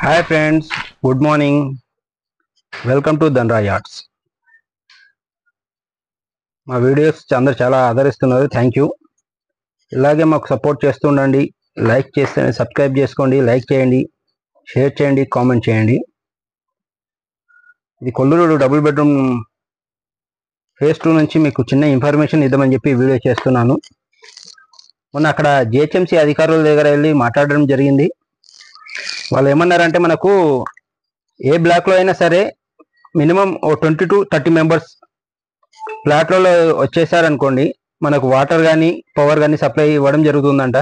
Hi friends, good morning. Welcome to Dhanraj arts. మా videos అందరు చాలా ఆదరిస్తున్నారు. Thank you. ఇలాగే మాకు సపోర్ట్ చేస్తుండండి. లైక్ చేస్తే సబ్స్క్రైబ్ చేసుకోండి, లైక్ చేయండి, షేర్ చేయండి, కామెంట్ చేయండి. ఇది కొల్లూరు డబుల్ బెడ్రూమ్ ఫేజ్ 2 నుంచి మీకు చిన్న ఇన్ఫర్మేషన్ ఇద్దామని చెప్పి వీడియో చేస్తున్నాను. మొన్న అక్కడ జిహెచ్ఎంసీ అధికారుల దగ్గర వెళ్ళి మాట్లాడడం జరిగింది. వాళ్ళు ఏమన్నారంటే, మనకు ఏ బ్లాక్లో అయినా సరే మినిమం 20 to 30 మెంబర్స్ ఫ్లాట్లలో వచ్చేసారనుకోండి, మనకు వాటర్ కానీ పవర్ కానీ సప్లై ఇవ్వడం జరుగుతుందంట.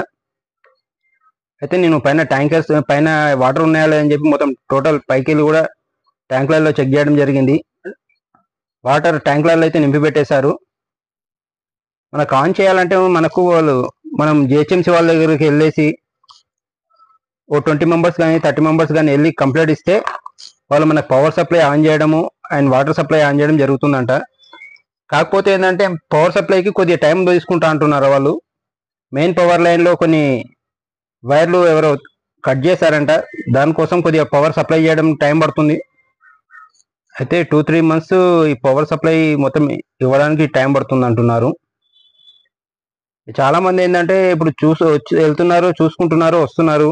అయితే నేను పైన ట్యాంకర్స్ పైన వాటర్ ఉన్నాయా లేదని చెప్పి మొత్తం టోటల్ పైకి వెళ్ళి కూడా ట్యాంకులలో చెక్ చేయడం జరిగింది. వాటర్ ట్యాంకులలో అయితే నింపి పెట్టేశారు. మనకు ఆన్ చేయాలంటే మనం జిహెచ్ఎంసీ వాళ్ళ దగ్గరికి వెళ్ళేసి 20 మెంబర్స్ కానీ 30 మెంబర్స్ కానీ వెళ్ళి కంప్లైంట్ ఇస్తే వాళ్ళు మనకు పవర్ సప్లై ఆన్ చేయడము అండ్ వాటర్ సప్లై ఆన్ చేయడం జరుగుతుందంట. కాకపోతే ఏంటంటే పవర్ సప్లైకి కొద్దిగా టైం తీసుకుంటా అంటున్నారు వాళ్ళు. మెయిన్ పవర్ లైన్లో కొన్ని వైర్లు ఎవరో కట్ చేశారంట. దానికోసం కొద్దిగా పవర్ సప్లై చేయడం టైం పడుతుంది. అయితే 2-3 months ఈ పవర్ సప్లై మొత్తం ఇవ్వడానికి టైం పడుతుంది అంటున్నారు. చాలామంది ఏంటంటే ఇప్పుడు వెళ్తున్నారు, చూసుకుంటున్నారు, వస్తున్నారు.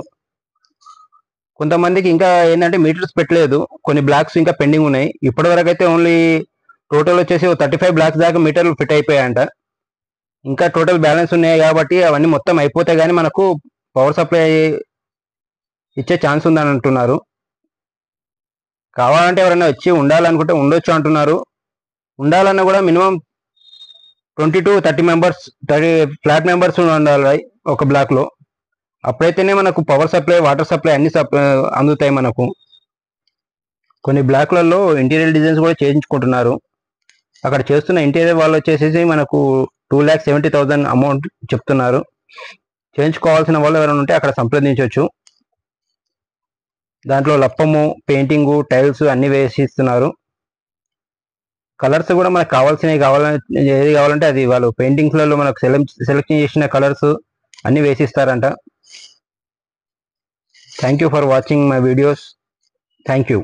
కొంతమందికి ఇంకా ఏంటంటే మీటర్స్ పెట్టలేదు. కొన్ని బ్లాక్స్ ఇంకా పెండింగ్ ఉన్నాయి. ఇప్పటివరకు అయితే ఓన్లీ టోటల్ వచ్చేసి 35 బ్లాక్స్ దాకా మీటర్లు ఫిట్ అయిపోయాయంట. ఇంకా టోటల్ బ్యాలెన్స్ ఉన్నాయి కాబట్టి అవన్నీ మొత్తం అయిపోతే కానీ మనకు పవర్ సప్లై ఇచ్చే ఛాన్స్ ఉందని అంటున్నారు. కావాలంటే ఎవరైనా వచ్చి ఉండాలనుకుంటే ఉండొచ్చు అంటున్నారు. ఉండాలన్నా కూడా minimum 20 to 30 members, 30 flat members ఉండాలి ఒక బ్లాక్లో. అప్పుడైతేనే మనకు పవర్ సప్లై, వాటర్ సప్లై అన్ని అందుతాయి మనకు. కొన్ని బ్లాక్లలో ఇంటీరియర్ డిజైన్స్ కూడా చేయించుకుంటున్నారు. అక్కడ చేస్తున్న ఇంటీరియర్ వాళ్ళు వచ్చేసి మనకు 2,70,000 అమౌంట్ చెప్తున్నారు. చేయించుకోవాల్సిన వాళ్ళు ఎవరైనా ఉంటే అక్కడ సంప్రదించవచ్చు. దాంట్లో లప్పము, పెయింటింగు, టైల్స్ అన్ని వేసి ఇస్తున్నారు. కలర్స్ కూడా మనకు ఏది కావాలంటే అది వాళ్ళు పెయింటింగ్స్లలో మనకు సెలెక్షన్ చేసిన కలర్స్ అన్ని వేసిస్తారంట. Thank you for watching my videos. Thank you.